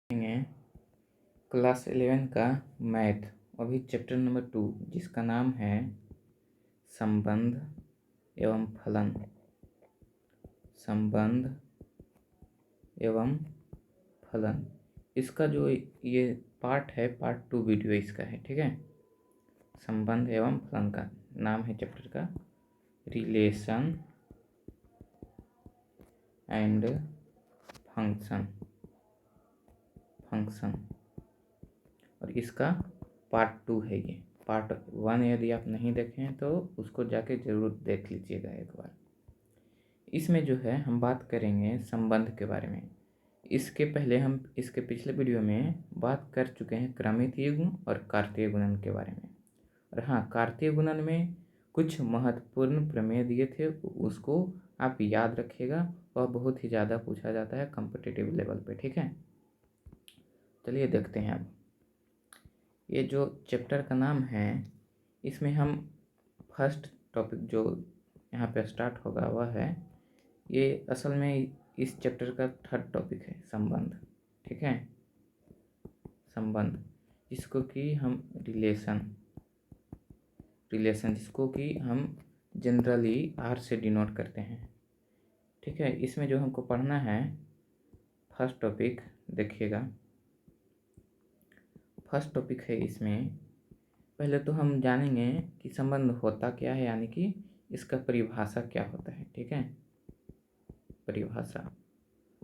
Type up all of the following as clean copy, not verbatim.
देखेंगे क्लास 11 का मैथ, अभी चैप्टर नंबर 2, जिसका नाम है संबंध एवं फलन। संबंध एवं फलन, इसका जो ये पार्ट है, पार्ट 2 वीडियो इसका है। ठीक है, संबंध एवं फलन का नाम है चैप्टर का रिलेशन एंड फंक्शन। और इसका पार्ट 2 है। ये पार्ट 1 यदि आप नहीं देखे हैं तो उसको जाके ज़रूर देख लीजिएगा एक बार। इसमें जो है हम बात करेंगे संबंध के बारे में। इसके पहले हम इसके पिछले वीडियो में बात कर चुके हैं क्रमितीय गुण और कार्तीय गुणन के बारे में। और हाँ, कार्तीय गुणन में कुछ महत्वपूर्ण प्रमेय दिए थे, उसको आप याद रखिएगा। वह बहुत ही ज़्यादा पूछा जाता है कॉम्पिटिटिव लेवल पे। ठीक है, चलिए देखते हैं। अब ये जो चैप्टर का नाम है, इसमें हम फर्स्ट टॉपिक जो यहाँ पे स्टार्ट होगा वह है, ये असल में इस चैप्टर का थर्ड टॉपिक है, संबंध। ठीक है, संबंध जिसको कि हम रिलेशन जिसको कि हम जनरली आर से डिनोट करते हैं। ठीक है, इसमें जो हमको पढ़ना है फर्स्ट टॉपिक, देखिएगा फर्स्ट टॉपिक है। इसमें पहले तो हम जानेंगे कि संबंध होता क्या है, यानी कि इसका परिभाषा क्या होता है। ठीक है, परिभाषा।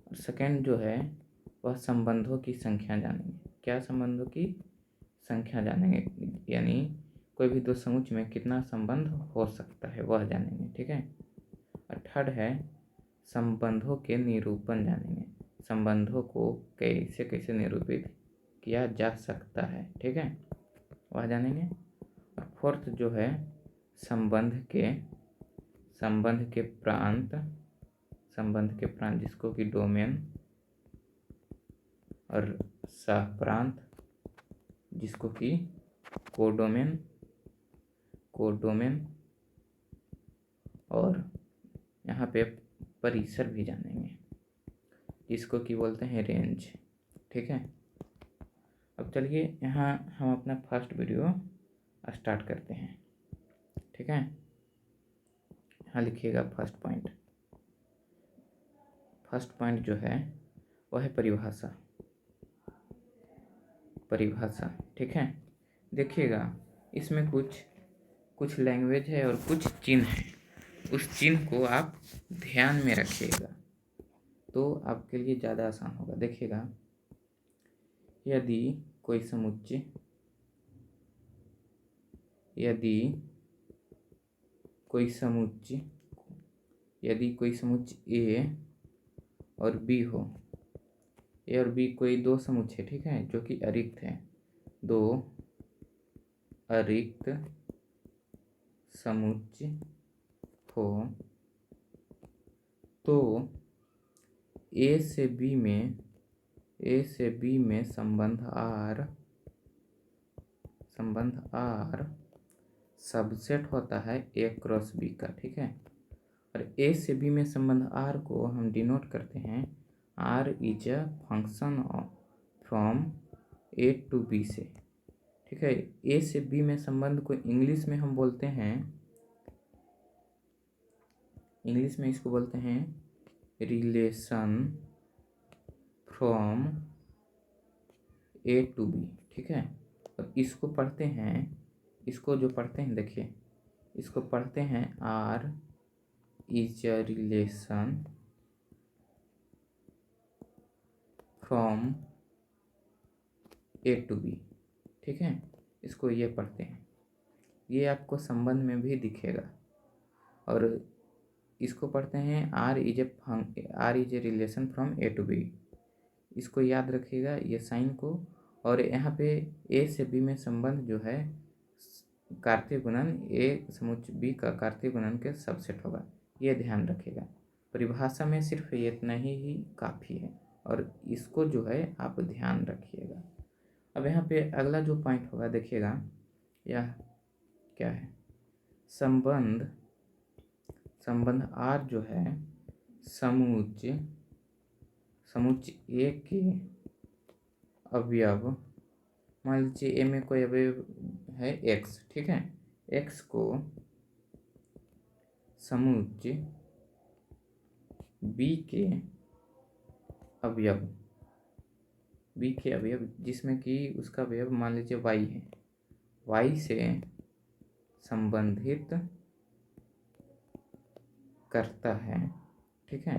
और सेकंड जो है वह संबंधों की संख्या जानेंगे। क्या संबंधों की संख्या जानेंगे, यानी कोई भी दो समुच्चय में कितना संबंध हो सकता है वह जानेंगे। ठीक है, और थर्ड है संबंधों के निरूपण जानेंगे, संबंधों को कैसे कैसे निरूपित किया जा सकता है। ठीक है, वह जानेंगे। और फोर्थ जो है संबंध के प्रांत जिसको कि डोमेन, और सहप्रांत जिसको कि कोडोमेन, और यहाँ पे परिसर भी जानेंगे जिसको कि बोलते हैं रेंज। ठीक है, अब चलिए यहाँ हम अपना फर्स्ट वीडियो स्टार्ट करते हैं। ठीक है, यहाँ लिखिएगा फर्स्ट पॉइंट जो है वह है परिभाषा। ठीक है, देखिएगा इसमें कुछ लैंग्वेज है और कुछ चिन्ह है, उस चिन्ह को आप ध्यान में रखिएगा तो आपके लिए ज़्यादा आसान होगा। देखिएगा, यदि कोई समुच्चय ए और बी हो, ए और बी कोई दो समुच्चय, ठीक है, जो कि अरिक्त है, दो अरिक्त समुच्चय हो, तो ए से बी में संबंध आर सबसेट होता है ए क्रॉस बी का। ठीक है, और ए से बी में संबंध आर को हम डिनोट करते हैं, R is a function from A to B से। ठीक है, ए से बी में संबंध को इंग्लिश में हम बोलते हैं, इंग्लिश में इसको बोलते हैं relation from A to B. ठीक है, और इसको पढ़ते हैं, देखिए इसको पढ़ते हैं R is a relation from A to B. ठीक है, इसको ये पढ़ते हैं, ये आपको संबंध में भी दिखेगा। और इसको पढ़ते हैं R is a relation from A to B, इसको याद रखिएगा ये साइन को। और यहाँ पे ए से बी में संबंध जो है कार्तीय गुणन, ए समुच्चय बी का कार्तीय गुणन के सबसेट होगा, ये ध्यान रखिएगा। परिभाषा में सिर्फ ये इतना ही काफ़ी है, और इसको जो है आप ध्यान रखिएगा। अब यहाँ पे अगला जो पॉइंट होगा, देखिएगा यह क्या है, संबंध आर जो है समुच्चय ए के अवयव, मान लीजिए ए में कोई अवयव है एक्स, ठीक है, एक्स को समुच्चय बी के अवयव, बी के अवयव जिसमें कि उसका अवयव मान लीजिए वाई है, वाई से संबंधित करता है, ठीक है,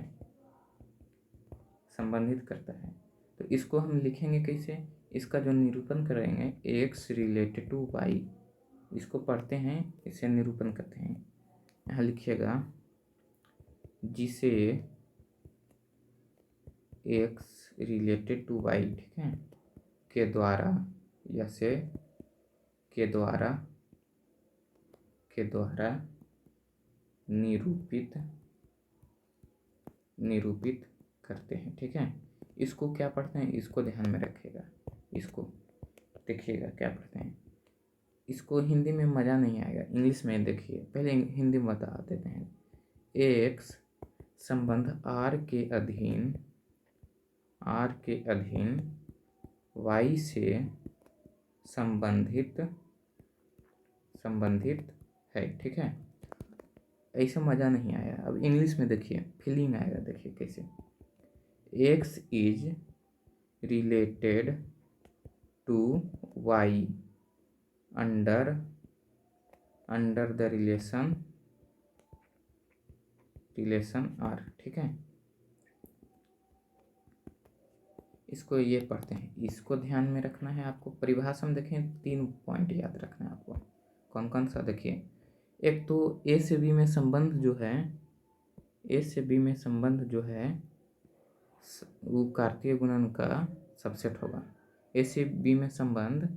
संबंधित करता है। तो इसको हम लिखेंगे कैसे, इसका जो निरूपण करेंगे एक्स रिलेटेड टू वाई, इसको पढ़ते हैं, इसे निरूपण करते हैं। यहाँ लिखिएगा जिसे एक्स रिलेटेड टू वाई, ठीक है, के द्वारा या से के द्वारा निरूपित करते हैं, ठीक है। इसको क्या पढ़ते हैं, इसको ध्यान में रखिएगा, इसको देखिएगा क्या पढ़ते हैं। इसको हिंदी में मज़ा नहीं आएगा, इंग्लिश में देखिए, पहले हिंदी में बता देते हैं। एक्स संबंध आर के अधीन वाई से संबंधित है, ठीक है। ऐसा मज़ा नहीं आया, अब इंग्लिश में देखिए, फीलिंग आएगा, देखिए कैसे। X is related to Y under the relation R, ठीक है। इसको ये पढ़ते हैं, इसको ध्यान में रखना है आपको। परिभाषा में देखें 3 पॉइंट याद रखना है आपको। कौन कौन सा, देखिए, एक तो ए से बी में संबंध जो है, वो कार्तीय गुणन का सबसेट होगा। ए से बी में संबंध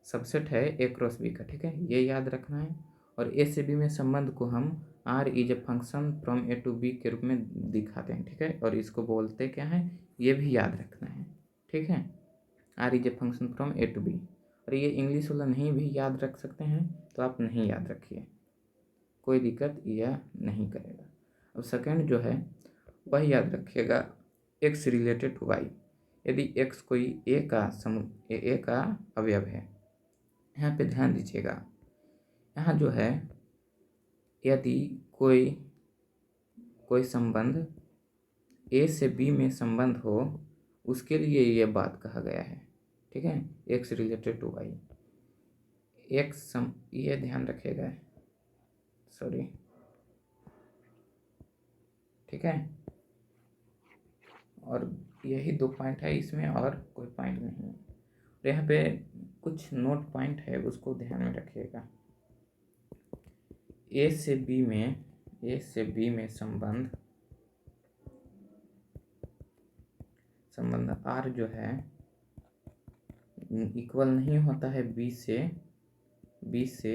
सबसेट है ए क्रॉस बी का, ठीक है, ये याद रखना है। और ए से बी में संबंध को हम R is a function from A to B के रूप में दिखाते हैं, ठीक है। और इसको बोलते क्या है, ये भी याद रखना है, ठीक है। R is a function from A to B. और ये इंग्लिश वाला नहीं भी याद रख सकते हैं तो आप नहीं याद रखिए, कोई दिक्कत यह नहीं करेगा। अब सेकंड जो है वह याद रखिएगा, एक्स रिलेटेड टू वाई। यदि एक्स कोई ए का अवयव है, यहाँ पे ध्यान दीजिएगा, यहाँ जो है यदि कोई संबंध ए से बी में संबंध हो, उसके लिए ये बात कहा गया है, ठीक है। एक्स रिलेटेड टू वाई, ये ध्यान रखिएगा, सॉरी, ठीक है। और यही 2 पॉइंट है इसमें, और कोई पॉइंट नहीं है। और यहाँ पे कुछ नोट पॉइंट है, उसको ध्यान में रखिएगा। ए से बी में संबंध आर जो है इक्वल नहीं होता है बी से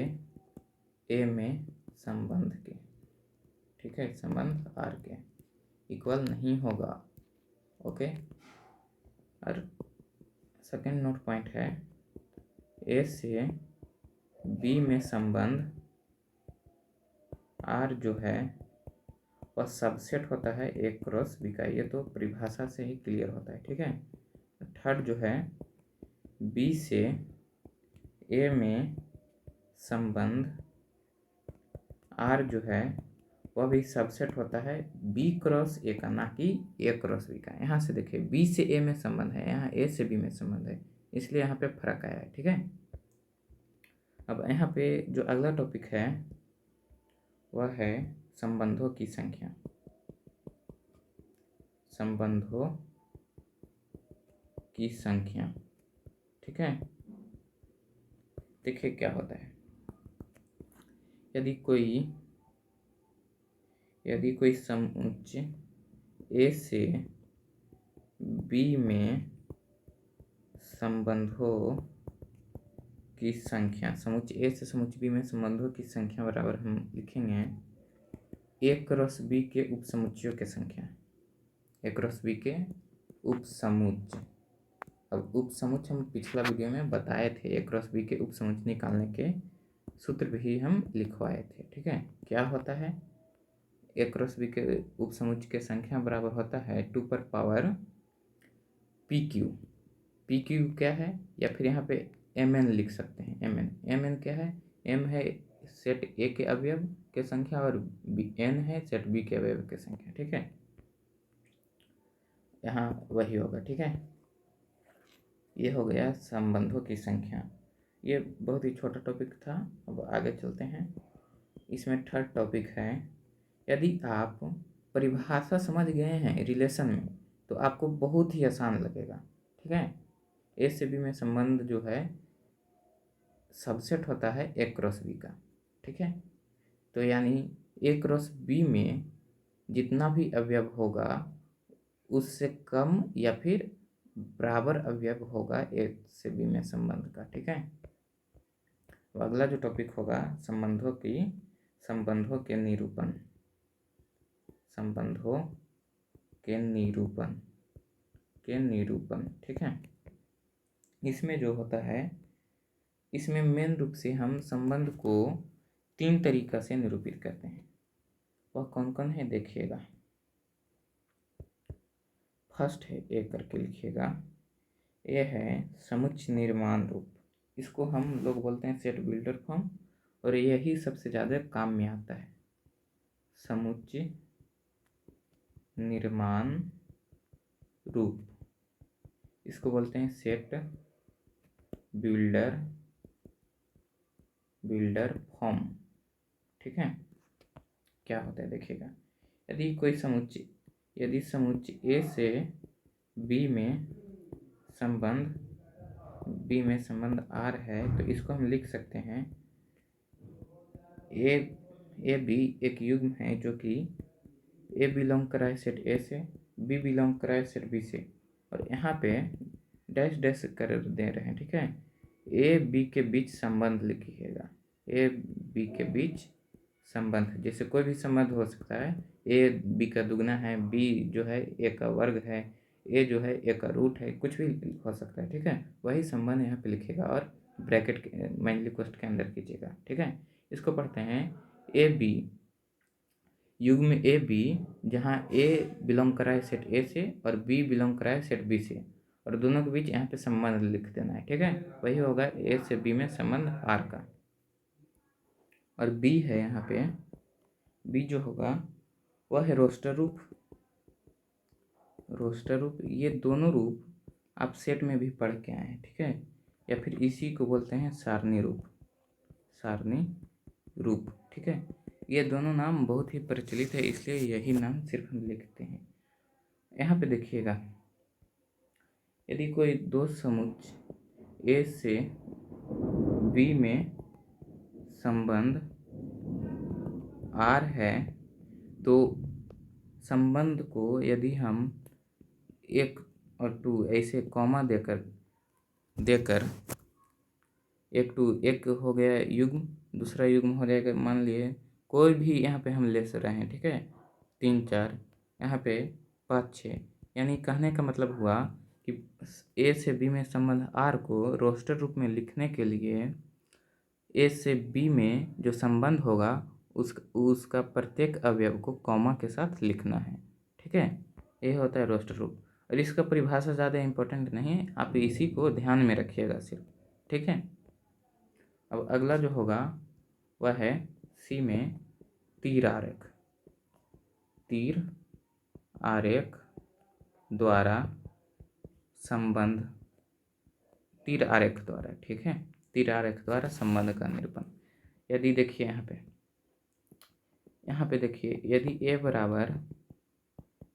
ए में संबंध के, ठीक है, संबंध आर के इक्वल नहीं होगा, ओके। और सेकेंड नोट पॉइंट है, ए से बी में संबंध आर जो है वह सबसेट होता है ए क्रॉस बी का, ये तो परिभाषा से ही क्लियर होता है, ठीक है। थर्ड जो है, बी से ए में संबंध आर जो है वह भी सबसेट होता है बी क्रॉस ए का, ना कि ए क्रॉस बी का। यहाँ से देखिए, बी से ए में संबंध है, यहाँ ए से बी में संबंध है, इसलिए यहाँ पे फर्क आया है, ठीक है। अब यहाँ पे जो अगला टॉपिक है वह है संबंधों की संख्या। ठीक है। देखिए क्या होता है, यदि कोई समुच्चय ए से बी में संबंधों की संख्या, समुच्चय ए से समुच्चय बी में संबंधों की संख्या बराबर हम लिखेंगे ए क्रॉस बी के उपसमुच्चयों की संख्या, ए क्रॉस बी के उपसमुच्चय। अब उपसमुच्चय हम पिछला वीडियो में बताए थे, ए क्रॉस बी के उपसमुच्चय निकालने के सूत्र भी हम लिखवाए थे, ठीक है। क्या होता है, ए क्रॉस बी के उपसमुच्चय की संख्या बराबर होता है 2 पर पावर पी पी क्यू क्या है, या फिर यहाँ पे एम एन लिख सकते हैं। एम एन क्या है, एम है सेट ए के अवयव के संख्या और एन है सेट बी के अवयव की संख्या। ठीक है, यहाँ वही होगा। ठीक है, ये हो गया संबंधों की संख्या। ये बहुत ही छोटा टॉपिक था, अब आगे चलते हैं। इसमें थर्ड टॉपिक है, यदि आप परिभाषा समझ गए हैं रिलेशन में तो आपको बहुत ही आसान लगेगा। ठीक है, ए से बी में संबंध जो है सबसेट होता है ए क्रॉस बी का। ठीक है, तो यानी ए क्रॉस बी में जितना भी अवयव होगा उससे कम या फिर बराबर अवयव होगा ए से बी में संबंध का। ठीक है, तो अगला जो टॉपिक होगा संबंधों के निरूपण। संबंधों के निरूपण। ठीक है, इसमें जो होता है, इसमें मेन रूप से हम संबंध को 3 तरीका से निरूपित करते हैं। वह कौन कौन है देखिएगा। फर्स्ट है, ए करके लिखिएगा। ये है समुच्चय निर्माण रूप। इसको हम लोग बोलते हैं सेट बिल्डर फॉर्म, और यही सबसे ज़्यादा काम में आता है। समुच्चय निर्माण रूप, इसको बोलते हैं सेट बिल्डर फॉर्म। ठीक है, क्या होता है देखिएगा। यदि समुच्चय ए से बी में संबंध आर है तो इसको हम लिख सकते हैं ए बी एक युग्म है जो कि ए बिलोंग कर रहा है सेट ए से, बी बिलोंग कर रहा है सेट बी से, और यहाँ पे डैश डैश कर दे रहे हैं। ठीक है, ए बी के बीच संबंध लिखिएगा। ए बी के बीच संबंध, जैसे कोई भी संबंध हो सकता है। ए बी का दुगना है, बी जो है ए का वर्ग है, ए जो है ए का रूट है, कुछ भी हो सकता है। ठीक है, वही संबंध यहाँ पे लिखिएगा और ब्रैकेट माइनली क्वेश्चन के अंदर कीजिएगा। ठीक है, इसको पढ़ते हैं ए बी युग्म ए बी, जहाँ ए बिलोंग कर रहा है सेट ए से और बी बिलोंग कर रहा है सेट बी से, और दोनों के बीच यहाँ पे संबंध लिख देना है। ठीक है, वही होगा ए से बी में संबंध आर का। और बी है, यहाँ पे बी जो होगा वह है रोस्टर रूप। ये दोनों रूप आप सेट में भी पढ़ के आए हैं। ठीक है, या फिर इसी को बोलते हैं सारणी रूप। ठीक है, ये दोनों नाम बहुत ही प्रचलित है, इसलिए यही नाम सिर्फ हम लिखते हैं। यहाँ पे देखिएगा, यदि कोई दो समुच्चय ए से बी में संबंध आर है तो संबंध को यदि हम 1 और 2 ऐसे कॉमा देकर 1 2 1 हो गया युग्म, दूसरा युग्म हो जाएगा, मान लिए कोई भी यहाँ पे हम ले रहे हैं। ठीक है, 3 4, यहाँ पे 5 6, यानी कहने का मतलब हुआ कि ए से बी में संबंध आर को रोस्टर रूप में लिखने के लिए ए से बी में जो संबंध होगा उसका प्रत्येक अवयव को कॉमा के साथ लिखना है। ठीक है, ये होता है रोस्टर रूप, और इसका परिभाषा ज़्यादा इम्पोर्टेंट नहीं है, आप इसी को ध्यान में रखिएगा सिर्फ। ठीक है, अब अगला जो होगा वह है सी में तीर आरेख द्वारा संबंध। तीर आरेख द्वारा, ठीक है, तीर आरेख द्वारा संबंध का निरूपण। यदि देखिए यहाँ पे देखिए, यदि ए बराबर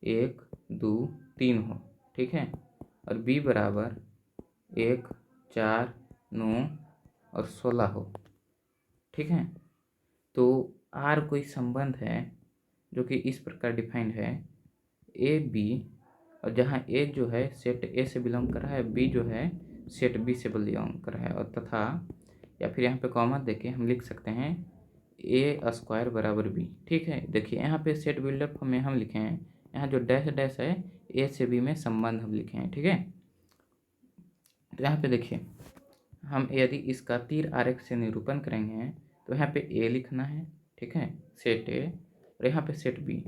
1 2 3 हो, ठीक है, और बी बराबर 1 4 9 और 16 हो, ठीक है, तो आर कोई संबंध है जो कि इस प्रकार डिफाइंड है, ए बी, और जहाँ ए जो है सेट ए से बिलोंग कर रहा है, बी जो है सेट बी से बिलोंग कर रहा है, और तथा या फिर यहाँ पे कॉमा देके हम लिख सकते हैं ए स्क्वायर बराबर बी। ठीक है, देखिए यहाँ पे सेट बिल्डअप में हम लिखे हैं, यहाँ जो डैश डैश है ए से बी में संबंध हम लिखे हैं। ठीक है, तो यहाँ पे देखिए, हम यदि इसका तीर आरेख से निरूपण करेंगे तो यहाँ पे ए लिखना है, ठीक है, सेट ए, और यहाँ पे सेट बी,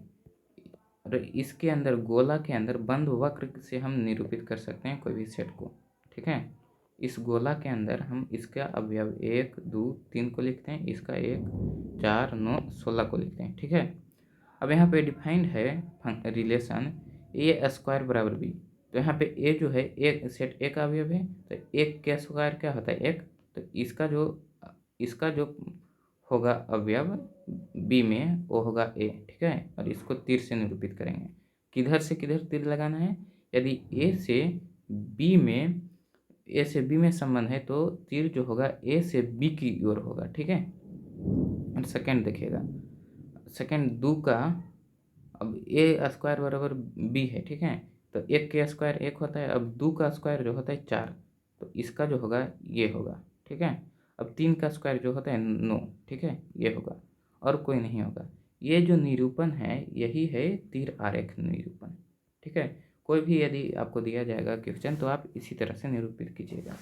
और इसके अंदर गोला के अंदर बंद वक्र से हम निरूपित कर सकते हैं कोई भी सेट को। ठीक है। इस गोला के अंदर हम इसका अवयव 1 2 3 को लिखते हैं, इसका 1 4 9 16 को लिखते हैं। ठीक है। अब यहाँ पे डिफाइंड है रिलेशन ए स्क्वायर बराबर बी। तो यहाँ पे ए जो है एक सेट ए का अवयव है, तो एक के स्क्वायर क्या होता है 1, तो इसका जो होगा अवयव बी में वो होगा ए। ठीक है। और इसको तीर से निरूपित करेंगे। किधर से किधर तीर लगाना है? यदि ए से बी में संबंध है तो तीर जो होगा ए से बी की ओर होगा। ठीक है। और सेकंड देखिएगा, सेकंड दो का, अब ए स्क्वायर बराबर बी है। ठीक है। तो एक के स्क्वायर 1 होता है, अब 2 का स्क्वायर जो होता है 4, तो इसका जो होगा ये होगा। ठीक है। अब 3 का स्क्वायर जो होता है 9। ठीक है, ये होगा और कोई नहीं होगा। ये जो निरूपण है यही है तीर आरेख निरूपण। ठीक है। कोई भी यदि आपको दिया जाएगा क्वेश्चन तो आप इसी तरह से निरूपित कीजिएगा।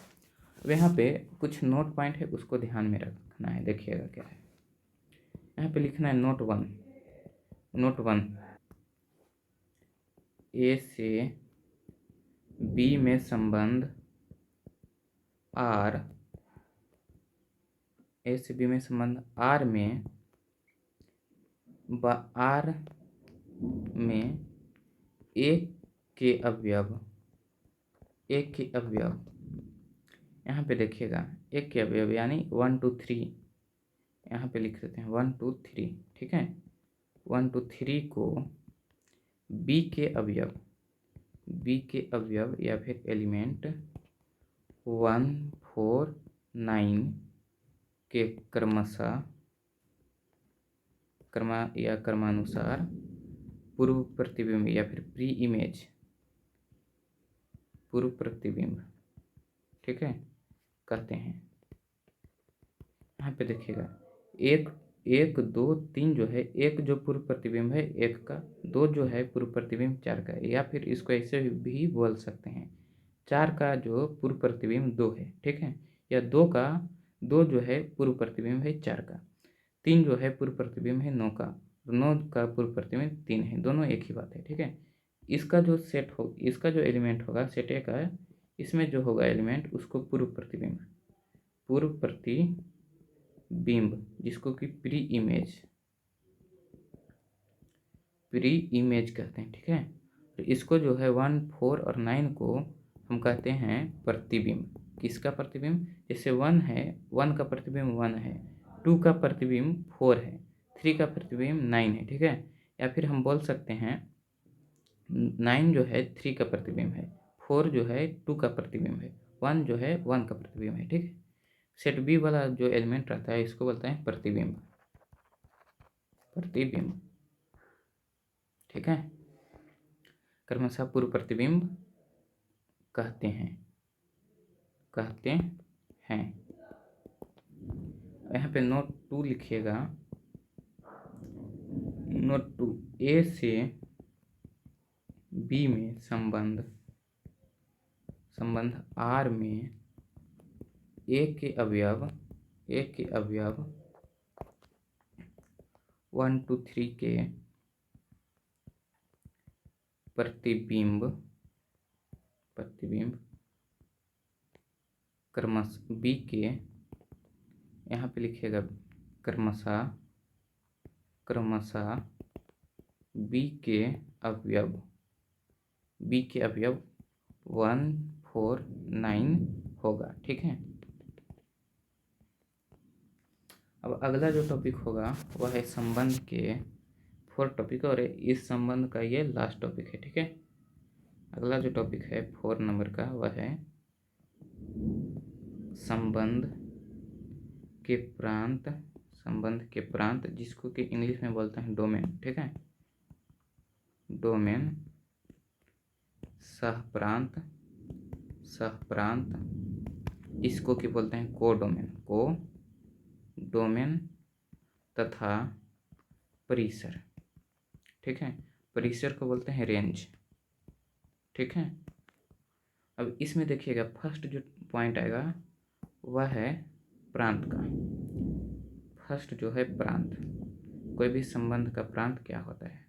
अब यहाँ पे कुछ नोट पॉइंट है, उसको ध्यान में रखना है। देखिएगा क्या है यहाँ पे लिखना है। नोट वन, ए से बी में संबंध आर, ए से बी में संबंध आर में एक के अवयव यहाँ पे देखिएगा एक के अवयव यानी 1 2 3 यहाँ पे लिख देते हैं 1 2 3। ठीक है। 1 2 3 को बी के अवयव या फिर एलिमेंट 1 4 9 के क्रमानुसार पूर्व प्रतिबिंब या फिर प्री इमेज पूर्व प्रतिबिंब, ठीक है, कहते हैं। यहाँ पे देखिएगा 1 1 2 3 जो है, एक जो पूर्व प्रतिबिंब है 1 का, 2 जो है पूर्व प्रतिबिंब 4 का, या फिर इसको ऐसे भी बोल सकते हैं 4 का जो पूर्व प्रतिबिंब 2 है। ठीक है। या 2 जो है पूर्व प्रतिबिंब है 4 का, 3 जो है पूर्व प्रतिबिंब है 9 का, 9 का पूर्व प्रतिबिंब 3 है, दोनों एक ही बात है। ठीक है। इसका जो एलिमेंट होगा सेट ए का, इसमें जो होगा एलिमेंट उसको पूर्व प्रतिबिंब जिसको कि प्री इमेज कहते हैं। ठीक है। तो इसको जो है 1 4 और 9 को हम कहते हैं प्रतिबिंब। किसका प्रतिबिंब? जैसे 1 है, 1 का प्रतिबिंब 1 है, 2 का प्रतिबिंब 4 है, 3 का प्रतिबिंब 9 है। ठीक है। या फिर हम बोल सकते हैं 9 जो है 3 का प्रतिबिंब है, 4 जो है 2 का प्रतिबिंब है, 1 जो है 1 का प्रतिबिंब है। ठीक है। सेट बी वाला जो एलिमेंट रहता है इसको बोलते हैं प्रतिबिंब। ठीक है। क्रमशः पूर्व प्रतिबिंब कहते हैं। यहाँ पे नोट 2 लिखिएगा। नोट 2, ए से बी में संबंध आर में एक के अवयव 1 2 3 के प्रतिबिंब क्रमशः बी के, यहाँ पे लिखिएगा क्रमशः बी के अवयव 1 4 9 होगा। ठीक है। अब अगला जो टॉपिक होगा वह है संबंध के 4 टॉपिक, और इस संबंध का ये लास्ट टॉपिक है। ठीक है। अगला जो टॉपिक है 4 नंबर का वह है संबंध के प्रांत जिसको कि इंग्लिश में बोलते हैं डोमेन। ठीक है। डोमेन, सहप्रांत इसको कि बोलते हैं कोडोमेन तथा परिसर। ठीक है। परिसर को बोलते हैं रेंज। ठीक है। अब इसमें देखिएगा फर्स्ट जो पॉइंट आएगा वह है प्रांत का। फर्स्ट जो है प्रांत, कोई भी संबंध का प्रांत क्या होता है?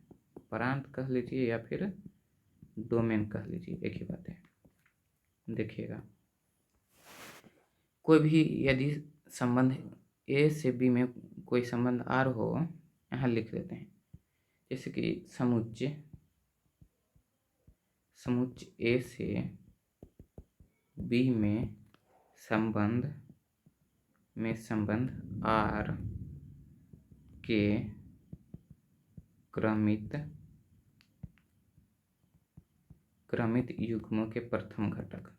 प्रांत कह लीजिए या फिर डोमेन कह लीजिए, एक ही बात है। देखिएगा कोई भी यदि संबंध ए से बी में कोई संबंध आर हो, यहाँ लिख देते हैं, जैसे कि समुच्चय ए से बी में संबंध आर के क्रमित युग्मों के प्रथम घटक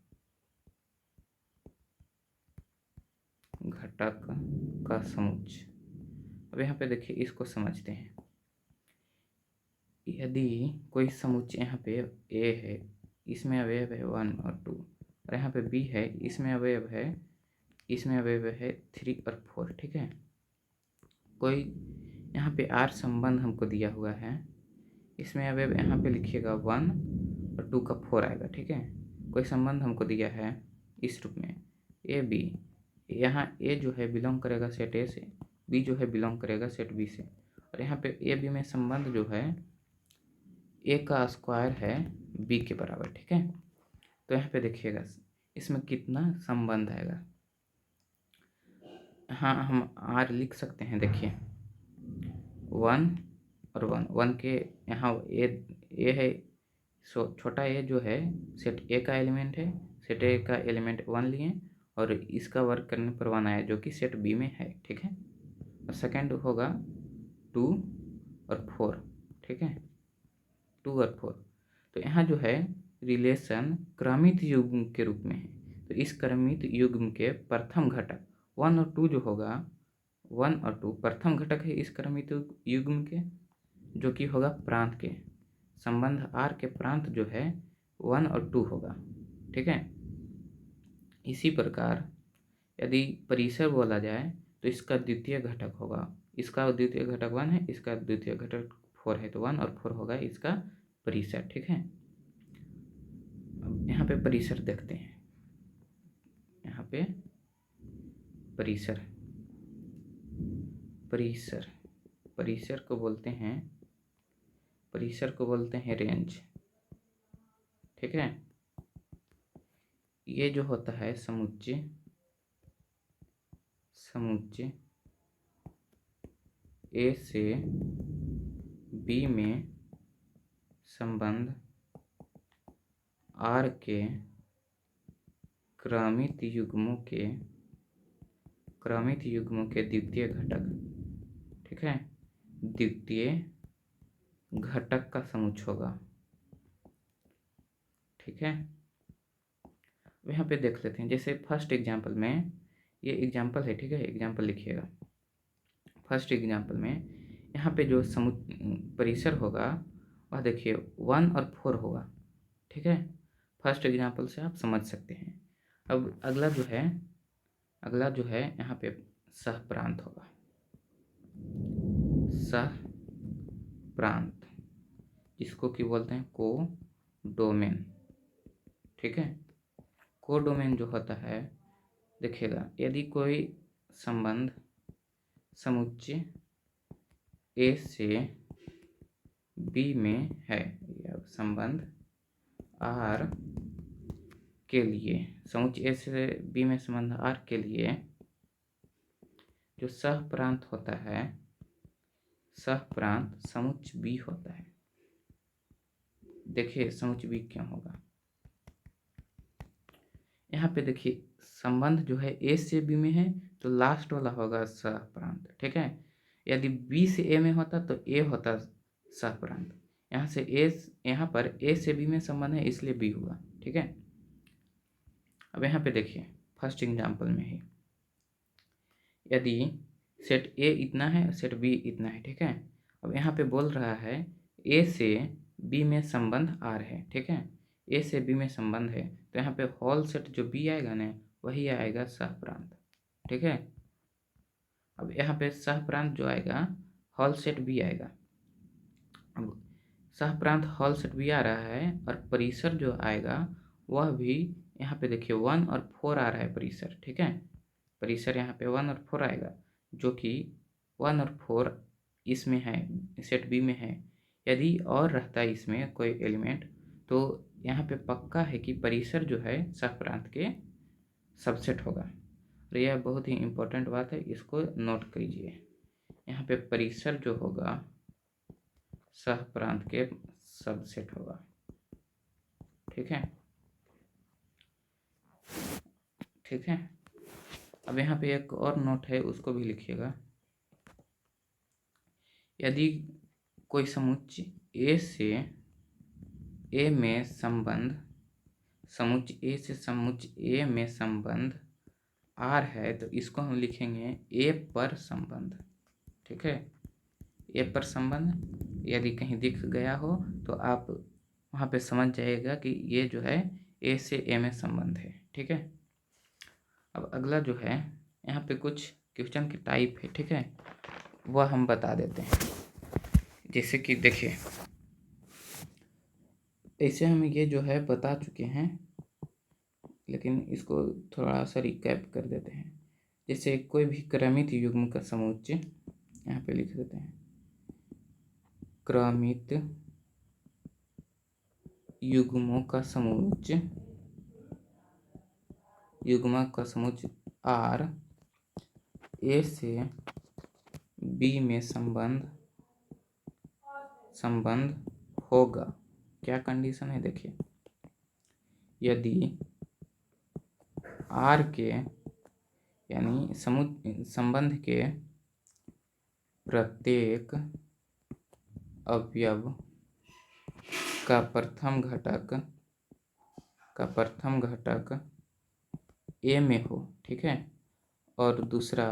का समुच्चय। अब यहाँ पे देखिए, इसको समझते हैं। यदि कोई समुच्चय यहाँ पे ए है, इसमें अवयव है 1 और 2, और यहाँ पे बी है, इसमें अवयव है 3 और 4, ठीक है। कोई यहाँ पे आर संबंध हमको दिया हुआ है, इसमें अवयव यहाँ पे लिखिएगा 1 और 2 का 4 आएगा, ठीक है। कोई संबंध हमको दिया है इस रूप में ए बी, यहाँ ए जो है बिलोंग करेगा सेट ए से, बी जो है बिलोंग करेगा सेट बी से, और यहाँ पे ए बी में संबंध जो है ए का स्क्वायर है बी के बराबर, ठीक है। तो यहाँ पे देखिएगा इसमें कितना संबंध आएगा। हाँ, हम आर लिख सकते हैं। देखिए 1 और 1 के यहाँ ए है, सो छोटा ए जो है सेट ए का एलिमेंट है, सेट ए का एलिमेंट 1 लिए और इसका वर्क करने पर 1 आया जो कि सेट बी में है, ठीक है। और सेकंड होगा 2 और 4, ठीक है, 2 और 4। तो यहाँ जो है रिलेशन क्रमित युग्म के रूप में है, तो इस क्रमित युग्म के प्रथम घटक 1 और 2 जो होगा, 1 और 2 प्रथम घटक है इस क्रमित युग्म के, जो कि होगा प्रांत के। संबंध आर के प्रांत जो है 1 और 2 होगा, ठीक है। इसी प्रकार यदि परिसर बोला जाए तो इसका द्वितीय घटक होगा, इसका द्वितीय घटक 1 है, इसका द्वितीय घटक 4 है, तो 1 और 4 होगा इसका परिसर, ठीक है। अब यहाँ पे परिसर देखते हैं। यहाँ पे परिसर को बोलते हैं रेंज, ठीक है। ये जो होता है समुच्चय ए से बी में संबंध आर के क्रमित युग्मों के द्वितीय घटक, ठीक है, द्वितीय घटक का समुच्चय होगा, ठीक है। यहाँ पे देख लेते हैं, जैसे फर्स्ट एग्जाम्पल में, ये एग्जाम्पल है, ठीक है, एग्जाम्पल लिखिएगा। फर्स्ट एग्जाम्पल में यहाँ पे जो परिसर होगा वह देखिए 1 और 4 होगा, ठीक है। फर्स्ट एग्जाम्पल से आप समझ सकते हैं। अब अगला जो है यहाँ पे सहप्रांत होगा, सहप्रांत, जिसको कि बोलते हैं कोडोमेन, ठीक है। कोडोमेन जो होता है, देखिएगा, यदि कोई संबंध समुच्चय ए से बी में है, या संबंध आर के लिए, समुच्चय ए से बी में संबंध आर के लिए जो सहप्रांत होता है, सहप्रांत समुच्चय बी होता है। देखिए समुच्चय बी क्यों होगा, यहाँ पे देखिए संबंध जो है ए से बी में है तो लास्ट वाला होगा सहप्रांत, ठीक है। यदि बी से ए में होता तो ए होता सहप्रांत। यहाँ पर ए से बी में संबंध है इसलिए बी हुआ, ठीक है। अब यहाँ पे देखिए फर्स्ट एग्जाम्पल में ही, यदि सेट ए इतना है, सेट बी इतना है, ठीक है। अब यहाँ पे बोल रहा है ए से बी में संबंध आर है, ठीक है, ए से बी में संबंध है, तो यहाँ पे होल सेट जो बी आएगा ना वही आएगा सहप्रांत, ठीक है। अब यहाँ पे सहप्रांत जो आएगा होल सेट बी आएगा। अब सहप्रांत होल सेट बी आ रहा है और परिसर जो आएगा वह भी यहाँ पे देखिए 1 और 4 आ रहा है परिसर, ठीक है। परिसर यहाँ पे 1 और 4 आएगा, जो कि 1 और 4 इसमें है, सेट बी में है। यदि और रहता है इसमें कोई एलिमेंट तो यहाँ पे पक्का है कि परिसर जो है सहप्रांत के सबसेट होगा। और यह बहुत ही इम्पोर्टेंट बात है, इसको नोट कीजिए। यहाँ पे परिसर जो होगा सह प्रांत के सबसेट होगा, ठीक है, ठीक है। अब यहाँ पे एक और नोट है, उसको भी लिखिएगा। यदि कोई समुच्चय ए से ए में संबंध, समुच्चय ए से समुच्चय ए में संबंध आर है, तो इसको हम लिखेंगे ए पर संबंध, ठीक है। ए पर संबंध यदि कहीं दिख गया हो तो आप वहाँ पे समझ जाइएगा कि ये जो है ए से ए में संबंध है, ठीक है। अब अगला जो है, यहाँ पे कुछ क्वेश्चन के टाइप है, ठीक है, वह हम बता देते हैं। जैसे कि देखिए, ऐसे हम ये जो है बता चुके हैं, लेकिन इसको थोड़ा सा रिकैप कर देते हैं। जैसे कोई भी क्रमित युग्म का समुच्चय, यहाँ पे लिख देते हैं, क्रमित युग्मों का समुच्चय, युग्म का समुच्चय आर ए से बी में संबंध होगा। क्या कंडीशन है देखिए, यदि आर के यानी संबंध के प्रत्येक अवयव का प्रथम घटक ए में हो, ठीक है, और दूसरा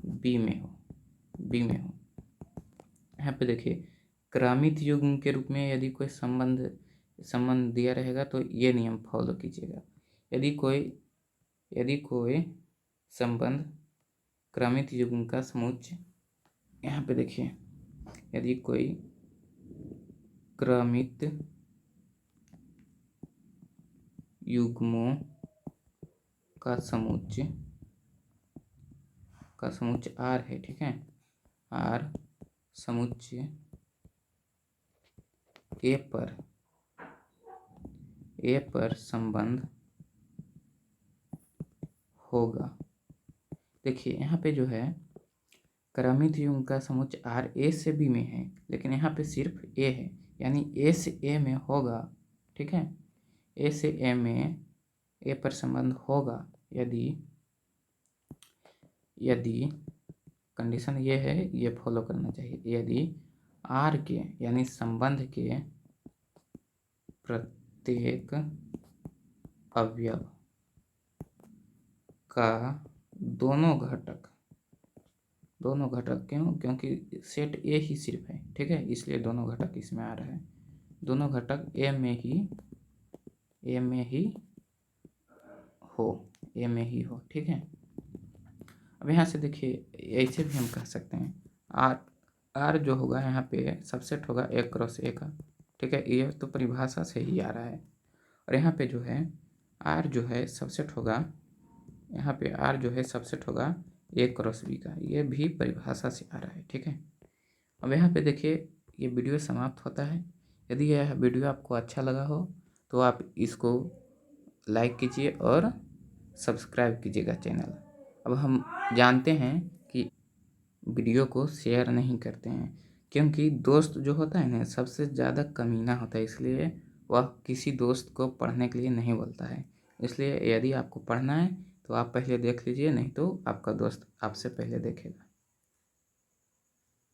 बी में हो। यहाँ पे देखिए, क्रमित युग्म के रूप में यदि कोई संबंध दिया रहेगा तो ये नियम फॉलो कीजिएगा। यदि कोई संबंध क्रमित युग्म का समुच्चय, यहाँ पे देखिए, यदि कोई क्रमित युग्मों का समुच्चय आर है, ठीक है, आर समुच्चय ए पर संबंध होगा। देखिए यहाँ पे जो है क्रमित युग्म का समुच्चय आर ए से बी में है, लेकिन यहाँ पे सिर्फ ए है, यानी ए से ए में होगा, ठीक है। ए से ए में ए पर संबंध होगा यदि कंडीशन ये है, ये फॉलो करना चाहिए, यदि आर के यानी संबंध के प्रत्येक अवयव का दोनों घटक क्यों? क्योंकि सेट ए ही सिर्फ है, ठीक है, इसलिए दोनों घटक इसमें आ रहा है। दोनों घटक ए में हो, ठीक है। अब यहाँ से देखिए, ऐसे भी हम कह सकते हैं, आर जो होगा यहाँ पे सबसेट होगा ए क्रॉस ए का, ठीक है, ये तो परिभाषा से ही आ रहा है। और यहाँ पे जो है आर जो है सबसेट होगा, यहाँ पे आर जो है सबसेट होगा ए क्रॉस बी का, ये भी परिभाषा से आ रहा है, ठीक है। अब यहाँ पे देखिए, ये वीडियो समाप्त होता है। यदि यह वीडियो आपको अच्छा लगा हो तो आप इसको लाइक कीजिए और सब्सक्राइब कीजिएगा चैनल। अब हम जानते हैं कि वीडियो को शेयर नहीं करते हैं, क्योंकि दोस्त जो होता है ना, सबसे ज़्यादा कमीना होता है, इसलिए वह किसी दोस्त को पढ़ने के लिए नहीं बोलता है। इसलिए यदि आपको पढ़ना है तो आप पहले देख लीजिए, नहीं तो आपका दोस्त आपसे पहले देखेगा।